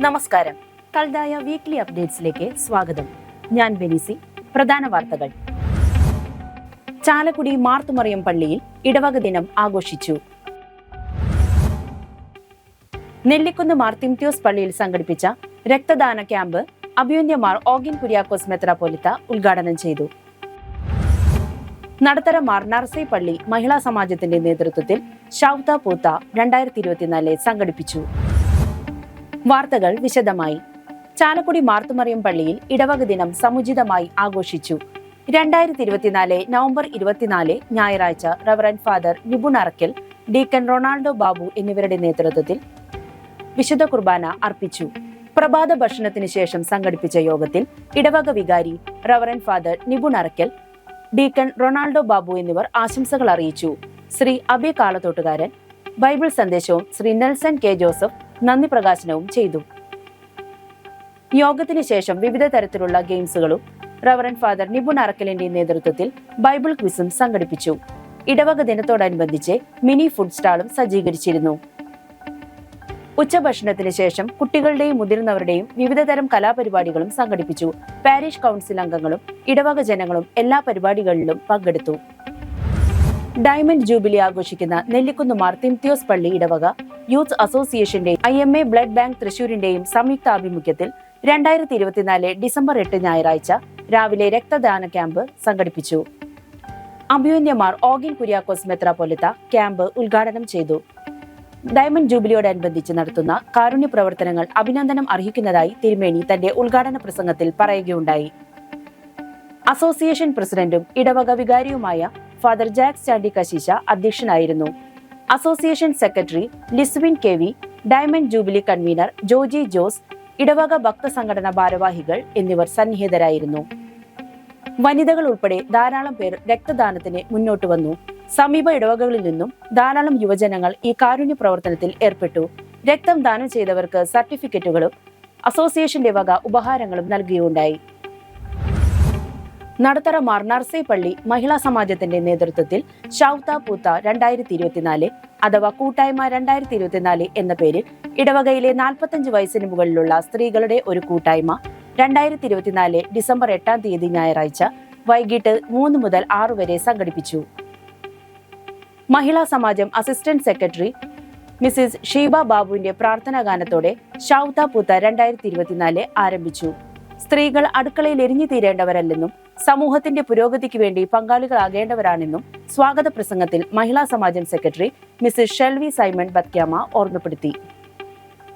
നമസ്കാരം. കൽദായ വീക്ക്ലി അപ്ഡേറ്റ്സിലേക്ക് സ്വാഗതം. ഞാൻ ബെനിസി. പ്രധാന വാർത്തകൾ. ചാലക്കുടി മാർത്തുമറിയം പള്ളിയിൽ ഇടവക ദിനം ആഘോഷിച്ചു. നെല്ലിക്കുന്ന് മാർ തിമോത്തിയോസ് പള്ളിയിൽ സംഘടിപ്പിച്ച രക്തദാന ക്യാമ്പ് അഭിവന്ദ്യ മാർ ഓഗിൻ കുര്യാക്കോസ് മെത്രാപ്പോലീത്ത ഉദ്ഘാടനം ചെയ്തു. നടത്തറ മാർ നർസൈ പള്ളി മഹിളാ സമാജത്തിന്റെ നേതൃത്വത്തിൽ ഷൗത്ത പൂത്ത 2024 സംഘടിപ്പിച്ചു. വാർത്തകൾ വിശദമായി. ചാലക്കുടി മാർത്തുമറിയം പള്ളിയിൽ ഇടവക ദിനം സമുചിതമായി ആഘോഷിച്ചു. 2024 നവംബർ 24 ഞായറാഴ്ച reverend father Nibun Arakkal, deacon Ronaldo Babu എന്നിവരുടെ നേതൃത്വത്തിൽ വിശുദ്ധ കുർബാന അർപ്പിച്ചു. പ്രഭാത ഭക്ഷണത്തിന് ശേഷം സംഘടിപ്പിച്ച യോഗത്തിൽ ഇടവക വികാരി reverend father Nibun Arakkal, deacon Ronaldo Babu എന്നിവർ ആശംസകൾ അറിയിച്ചു. ശ്രീ അബി കാളത്തോട്ടുകാരൻ ബൈബിൾ സന്ദേശവും ശ്രീ നെൽസൺ കെ ജോസഫ് നന്ദി പ്രകാശനവും ചെയ്തു. യോഗത്തിന് ശേഷം വിവിധ തരത്തിലുള്ള ഗെയിംസുകളും റവറന്റ് ഫാദർ നിബുൺ അറക്കലിന്റെ നേതൃത്വത്തിൽ ബൈബിൾ ക്വിസും സംഘടിപ്പിച്ചു. ഇടവക ദിനത്തോടനുബന്ധിച്ച് മിനി ഫുഡ് സ്റ്റാളും സജ്ജീകരിച്ചിരുന്നു. ഉച്ചഭക്ഷണത്തിന് ശേഷം കുട്ടികളുടെയും മുതിർന്നവരുടെയും വിവിധതരം കലാപരിപാടികളും സംഘടിപ്പിച്ചു. പാരിഷ് കൗൺസിൽ അംഗങ്ങളും ഇടവക ജനങ്ങളും എല്ലാ പരിപാടികളിലും പങ്കെടുത്തു. ഡയമണ്ട് ജൂബിലി ആഘോഷിക്കുന്ന നെല്ലിക്കുന്ന് മാർ തിമോത്തിയോസ് പള്ളി ഇടവക യൂത്ത് അസോസിയേഷന്റെ IMA ബ്ലഡ് ബാങ്ക് തൃശൂരിന്റെയും സംയുക്താഭിമുഖ്യത്തിൽ 2024 ഡിസംബർ 8 ഞായറാഴ്ച രാവിലെ രക്തദാന ക്യാമ്പ് സംഘടിപ്പിച്ചു. അഭിവന്ദ്യ മാർ ഓഗിൻ കുര്യാക്കോസ് മെത്രാപ്പോലീത്ത ക്യാമ്പ് ഉദ്ഘാടനം ചെയ്തു. ഡയമണ്ട് ജൂബിലിയോടനുബന്ധിച്ച് നടത്തുന്ന കാരുണ്യ പ്രവർത്തനങ്ങൾ അഭിനന്ദനം അർഹിക്കുന്നതായി തിരുമേനി തന്റെ ഉദ്ഘാടന പ്രസംഗത്തിൽ പറയുകയുണ്ടായി. അസോസിയേഷൻ പ്രസിഡന്റും ഇടവക വികാരിയുമായ ഫാദർ ജാക്സ് ചാണ്ടി കശീശ അധ്യക്ഷനായിരുന്നു. Association secretary Liswin KV, diamond jubilee convener Joji Jose, ഇടവക ഭക്തസംഘടന ഭാരവാഹികൾ എന്നിവർ സന്നിഹിതരായിരുന്നു. വനിതകൾ ഉൾപ്പെടെ ധാരാളം പേർ രക്തദാനത്തിന് മുന്നോട്ട് വന്നു. സമീപ ഇടവകകളിൽ നിന്നും ധാരാളം യുവജനങ്ങൾ ഈ കാരുണ്യ പ്രവർത്തനത്തിൽ ഏർപ്പെട്ടു. രക്തം ദാനം ചെയ്തവർക്ക് സർട്ടിഫിക്കറ്റുകളും അസോസിയേഷന്റെ വക ഉപഹാരങ്ങളും നൽകുകയുണ്ടായി. നടത്തറ മാർ നർസൈ പള്ളി മഹിളാ സമാജത്തിന്റെ നേതൃത്വത്തിൽ ഷൗത്ത പൂത്ത 2024 അഥവാ കൂട്ടായ്മ 2024 എന്ന പേരിൽ ഇടവകയിലെ 45 വയസ്സിന് മുകളിലുള്ള സ്ത്രീകളുടെ ഒരു കൂട്ടായ്മ 2024 ഡിസംബർ 8 ഞായറാഴ്ച വൈകിട്ട് 3 മുതൽ 6 വരെ സംഘടിപ്പിച്ചു. മഹിളാ സമാജം അസിസ്റ്റന്റ് സെക്രട്ടറി മിസിസ് ഷീബ ബാബുവിന്റെ പ്രാർത്ഥനാ ഗാനത്തോടെ ഷൗത്ത പൂത്ത 2024 ആരംഭിച്ചു. സ്ത്രീകൾ അടുക്കളയിൽ എരിഞ്ഞു തീരേണ്ടവരല്ലെന്നും സമൂഹത്തിന്റെ പുരോഗതിക്ക് വേണ്ടി പങ്കാളികളാകേണ്ടവരാണെന്നും സ്വാഗത പ്രസംഗത്തിൽ മഹിളാ സമാജം സെക്രട്ടറി മിസിസ് ഷെൽവി സൈമൺ ബത്യാമ ഓർമ്മപ്പെടുത്തി.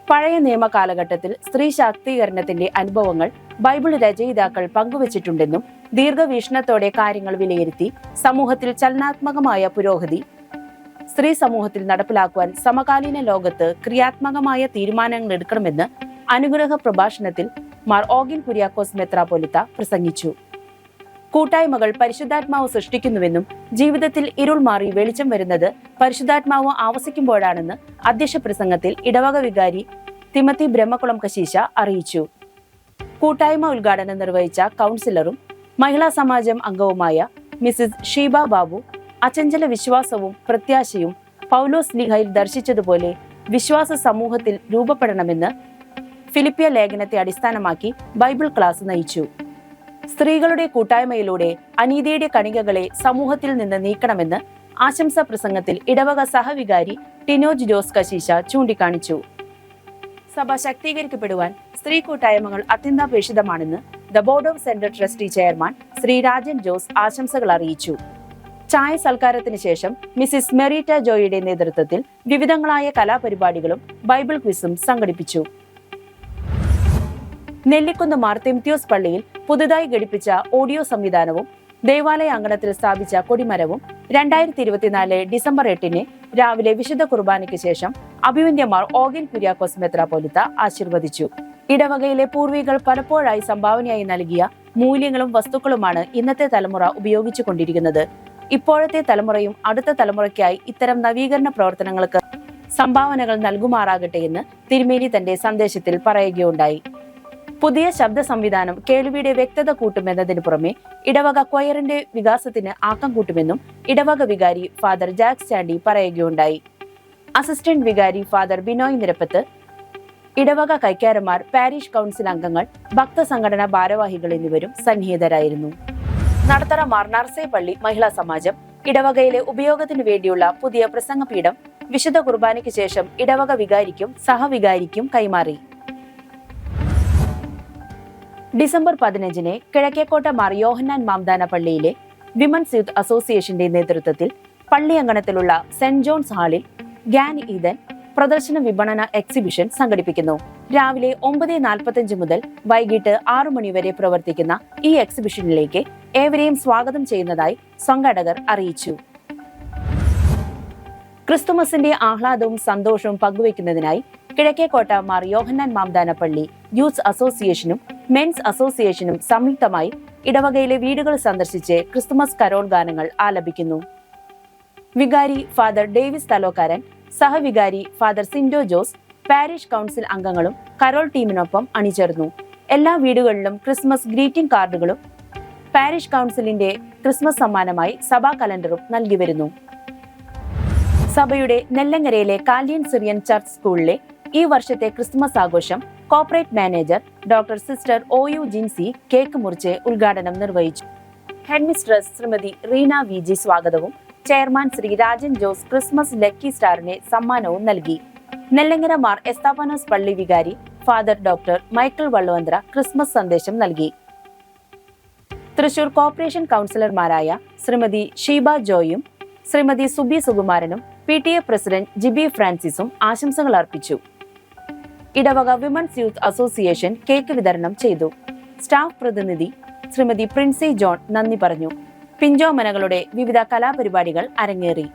പഴയ നിയമ കാലഘട്ടത്തിൽ സ്ത്രീ ശാക്തീകരണത്തിന്റെ അനുഭവങ്ങൾ ബൈബിൾ രചയിതാക്കൾ പങ്കുവച്ചിട്ടുണ്ടെന്നും ദീർഘവീക്ഷണത്തോടെ കാര്യങ്ങൾ വിലയിരുത്തി സമൂഹത്തിൽ ചലനാത്മകമായ പുരോഗതി സ്ത്രീ സമൂഹത്തിൽ നടപ്പിലാക്കുവാൻ സമകാലീന ലോകത്ത് ക്രിയാത്മകമായ തീരുമാനങ്ങൾ എടുക്കണമെന്ന് അനുഗ്രഹ പ്രഭാഷണത്തിൽ മാർ ഓഗിൻ കുര്യാക്കോസ് മെത്രാപ്പോലീത്ത പ്രസംഗിച്ചു. കൂട്ടായ്മകൾ പരിശുദ്ധാത്മാവ് സൃഷ്ടിക്കുന്നുവെന്നും ജീവിതത്തിൽ ഇരുൾ മാറി വെളിച്ചം വരുന്നത് പരിശുദ്ധാത്മാവ് ആവസിക്കുമ്പോഴാണെന്ന് അധ്യക്ഷ പ്രസംഗത്തിൽ ഇടവക വികാരി തിമത്തി ബ്രഹ്മകുളം കശീശ അറിയിച്ചു. കൂട്ടായ്മ ഉദ്ഘാടനം നിർവഹിച്ച കൗൺസിലറും മഹിളാ സമാജം അംഗവുമായ മിസിസ് ഷീബ ബാബു അചഞ്ചല വിശ്വാസവും പ്രത്യാശയും പൗലോസ് ലീഹയിൽ ദർശിച്ചതുപോലെ വിശ്വാസ സമൂഹത്തിൽ രൂപപ്പെടണമെന്ന് ഫിലിപ്പിയ ലേഖനത്തെ അടിസ്ഥാനമാക്കി ബൈബിൾ ക്ലാസ് നയിച്ചു. സ്ത്രീകളുടെ കൂട്ടായ്മയിലൂടെ അനീതിയുടെ കണികകളെ സമൂഹത്തിൽ നിന്ന് നീക്കണമെന്ന് ആശംസാ പ്രസംഗത്തിൽ ഇടവക സഹവികാരി ടിനോജ് ജോസ് കശീശ ചൂണ്ടിക്കാണിച്ചു. സഭ ശാക്തീകരിക്കപ്പെടുവാൻ സ്ത്രീ കൂട്ടായ്മകൾ അത്യന്താപേക്ഷിതമാണെന്ന് the board of centre trustee chairman Shri Rajan Jose ആശംസകൾ അറിയിച്ചു. ചായ സൽക്കാരത്തിന് ശേഷം മിസിസ് മെറീറ്റ ജോയിയുടെ നേതൃത്വത്തിൽ വിവിധങ്ങളായ കലാപരിപാടികളും ബൈബിൾ ക്വിസും സംഘടിപ്പിച്ചു. നെല്ലിക്കുന്ന് മാർ തിമോത്തിയോസ് പള്ളിയിൽ പുതുതായി ഘടിപ്പിച്ച ഓഡിയോ സംവിധാനവും ദേവാലയ അങ്കണത്തിൽ സ്ഥാപിച്ച കൊടിമരവും 2024 ഡിസംബർ 8 രാവിലെ വിശുദ്ധ കുർബാനയ്ക്ക് ശേഷം അഭിവന്ദ്യ മാർ ഓഗിൻ കുര്യാക്കോസ് മെത്രാപ്പോലീത്ത ആശീർവദിച്ചു. ഇടവകയിലെ പൂർവികൾ പലപ്പോഴായി സംഭാവനയായി നൽകിയ മൂല്യങ്ങളും വസ്തുക്കളുമാണ് ഇന്നത്തെ തലമുറ ഉപയോഗിച്ചു കൊണ്ടിരിക്കുന്നത്. ഇപ്പോഴത്തെ തലമുറയും അടുത്ത തലമുറയ്ക്കായി ഇത്തരം നവീകരണ പ്രവർത്തനങ്ങൾക്ക് സംഭാവനകൾ നൽകുമാറാകട്ടെ എന്ന് തിരുമേനി തന്റെ സന്ദേശത്തിൽ പറയുകയുണ്ടായി. പുതിയ ശബ്ദ സംവിധാനം കേൾവിയുടെ വ്യക്തത കൂട്ടുമെന്നതിനു പുറമെ ഇടവക ക്വയറിന്റെ വികാസത്തിന് ആക്കം കൂട്ടുമെന്നും ഇടവക വികാരി ഫാദർ ജാക്സ് ചാണ്ടി പറയുകയുണ്ടായി. അസിസ്റ്റന്റ് വികാരി ഫാദർ ബിനോയ് നിരപ്പത്ത്, ഇടവക കൈക്കാരന്മാർ, പാരിഷ് കൗൺസിൽ അംഗങ്ങൾ, ഭക്തസംഘടനാ ഭാരവാഹികൾ എന്നിവരും സന്നിഹിതരായിരുന്നു. നടത്തറ മാർ നർസേ പള്ളി മഹിളാ സമാജം ഇടവകയിലെ ഉപയോഗത്തിനു വേണ്ടിയുള്ള പുതിയ പ്രസംഗപീഠം വിശുദ്ധ കുർബാനയ്ക്ക് ശേഷം ഇടവക വികാരിക്കും സഹവികാരിക്കും കൈമാറി. ഡിസംബർ 15-ന് കിഴക്കേക്കോട്ട മാർ യോഹന്നാൻ മാംദാന പള്ളിയിലെ വിമൻസ് യൂത്ത് അസോസിയേഷന്റെ നേതൃത്വത്തിൽ പള്ളി അങ്കണത്തിലുള്ള സെന്റ് ജോൺസ് ഹാളിൽ ഗ്യാൻ ഈദൻ പ്രദർശന വിപണന എക്സിബിഷൻ സംഘടിപ്പിക്കുന്നു. രാവിലെ 9:45 മുതൽ വൈകിട്ട് 6 മണി വരെ പ്രവർത്തിക്കുന്ന ഈ എക്സിബിഷനിലേക്ക് ഏവരെയും സ്വാഗതം ചെയ്യുന്നതായി സംഘാടകർ അറിയിച്ചു. ക്രിസ്തുമസിന്റെ ആഹ്ലാദവും സന്തോഷവും പങ്കുവയ്ക്കുന്നതിനായി കിഴക്കേക്കോട്ട മാർ യോഹന്നാൻ മാംദാന പള്ളി യൂത്ത് അസോസിയേഷനും മെൻസ് അസോസിയേഷനും സംയുക്തമായി ഇടവകയിലെ വീടുകൾ സന്ദർശിച്ച് ക്രിസ്തുമസ് കരോൾ ഗാനങ്ങൾ ആലപിക്കുന്നു. വികാരി ഫാദർ ഡേവിസ് തലോക്കാരൻ, സഹവികാരി father Sindo Jose, parish council അംഗങ്ങളും കരോൾ ടീമിനൊപ്പം അണിചേർന്നു. എല്ലാ വീടുകളിലും ക്രിസ്മസ് ഗ്രീറ്റിംഗ് കാർഡുകളും പാരിഷ് കൗൺസിലിന്റെ ക്രിസ്മസ് സമ്മാനമായി സഭാ കലണ്ടറും നൽകി വരുന്നു. സഭയുടെ നെല്ലങ്ങരയിലെ കാലിയൻ സിറിയൻ ചർച്ച് സ്കൂളിലെ ഈ വർഷത്തെ ക്രിസ്മസ് ആഘോഷം corporate manager doctor sister OU Jincy cake മുറിച്ച് ഉദ്ഘാടനം നിർവഹിച്ചു. ഹെഡ്മിസ്ട്രസ് ശ്രീമതി റീന VG സ്വാഗതവും chairman Shri Rajan Jose Christmas lucky സ്റ്റാറിന് സമ്മാനവും നൽകി. നെല്ലങ്ങര മാർ എസ്താപാനോസ് പള്ളി വികാരി father doctor Michael Valluvanthra Christmas സന്ദേശം നൽകി. തൃശൂർ കോർപ്പറേഷൻ കൗൺസിലർമാരായ ശ്രീമതി ഷീബ ജോയും ശ്രീമതി സുബി സുകുമാരനും PTA പ്രസിഡന്റ് ജിബി ഫ്രാൻസിസും ആശംസകൾ അർപ്പിച്ചു. ഇടവക വിമൻസ് യൂത്ത് അസോസിയേഷൻ കേക്ക് വിതരണം ചെയ്തു. സ്റ്റാഫ് പ്രതിനിധി ശ്രീമതി പ്രിൻസി ജോൺ നന്ദി പറഞ്ഞു. പിഞ്ചോമനകളുടെ വിവിധ കലാപരിപാടികൾ അരങ്ങേറി.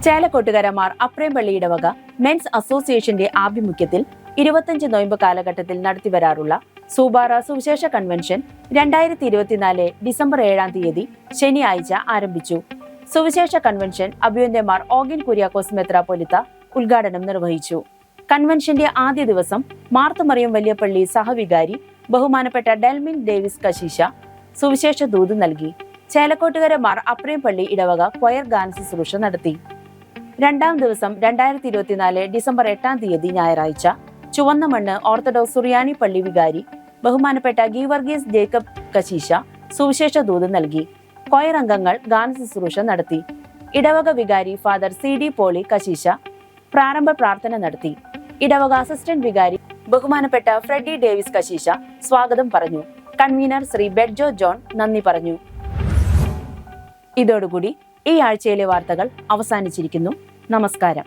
ചേലക്കോട്ടുകര മാർ അപ്രേംപള്ളി ഇടവക മെൻസ് അസോസിയേഷന്റെ ആഭിമുഖ്യത്തിൽ 25 നോയമ്പ് കാലഘട്ടത്തിൽ നടത്തിവരാറുള്ള സൂബാറ സുവിശേഷ കൺവെൻഷൻ 2024 ഡിസംബർ 7-ാം തീയതി ശനിയാഴ്ച ആരംഭിച്ചു. സുവിശേഷ കൺവെൻഷൻ അഭിവന്ദ്യ മാർ ഓഗിൻ കുര്യാക്കോസ് മെത്രാപ്പൊലിത്ത ഉദ്ഘാടനം നിർവഹിച്ചു. കൺവെൻഷന്റെ ആദ്യ ദിവസം മാർത്തമറിയം വലിയപള്ളി സഹവികാരി ബഹുമാനപ്പെട്ട ഡെൽമിൻ ഡേവിസ് കശീശ സുവിശേഷ ദൂത് നൽകി. ചേലക്കോട്ടുകര മാർ അപ്രേംപള്ളി ഇടവക ക്വയർ ഗാന ശുശ്രൂഷ നടത്തി. രണ്ടാം ദിവസം 2024 ഡിസംബർ 8-ാം തീയതി ഞായറാഴ്ച ചുവന്ന മണ്ണ് ഓർത്തഡോക്സ് സുറിയാനി പള്ളി വികാരി ബഹുമാനപ്പെട്ട ഗീവർഗീസ് ജേക്കബ് കശീശ സുവിശേഷ ദൂത് നൽകി. ക്വയർ അംഗങ്ങൾ ഗാന ശുശ്രൂഷ നടത്തി. ഇടവക വികാരി ഫാദർ CD പോളി കശീശ പ്രാരംഭ പ്രാർത്ഥന നടത്തി. ഇടവക അസിസ്റ്റന്റ് വികാരി ബഹുമാനപ്പെട്ട ഫ്രെഡി ഡേവിസ് കശീശ സ്വാഗതം പറഞ്ഞു. കൺവീനർ ശ്രീ ബെഡ്ജോ ജോൺ നന്ദി പറഞ്ഞു. ഇതോടുകൂടി ഈ ആഴ്ചയിലെ വാർത്തകൾ അവസാനിച്ചിരിക്കുന്നു. നമസ്കാരം.